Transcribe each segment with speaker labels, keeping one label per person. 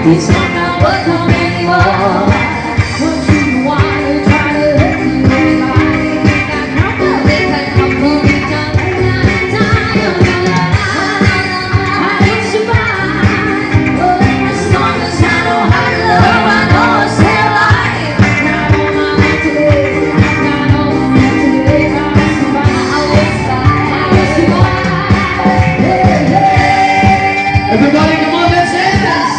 Speaker 1: It's not welcome anymore. What you want to try to let you lie. They can humble me down and I need you back. As long as I know how to love, I know it's their life. Not all my life today, not all my life today. I will survive.
Speaker 2: Everybody, come on, let's dance!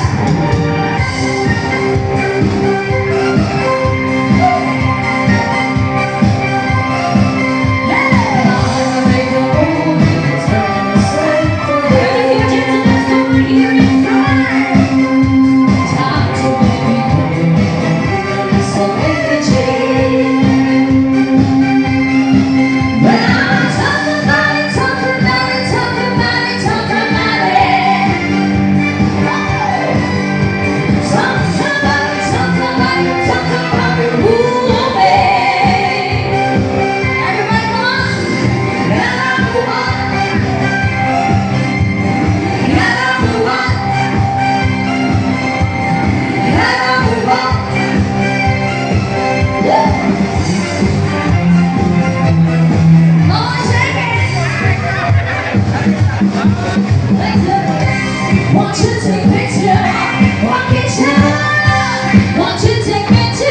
Speaker 1: Want you to take picture, Rocky Town. Want you to take me to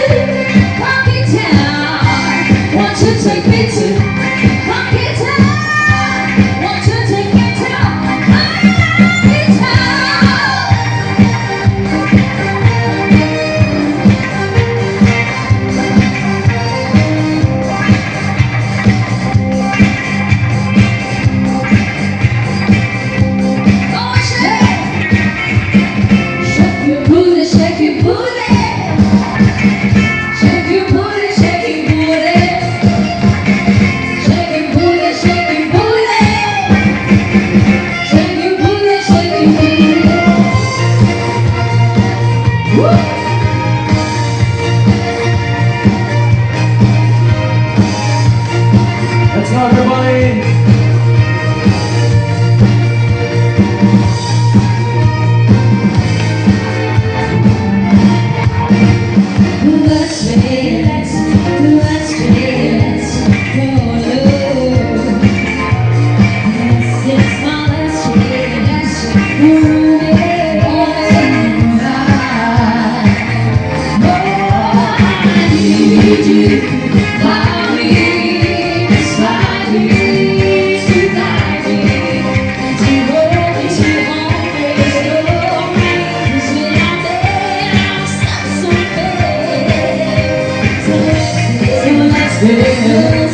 Speaker 1: Rocky Town. Want you to take me to Rocky Town. Want you to take me to Rocky Town.
Speaker 2: Let's go, everybody!
Speaker 1: Yeah.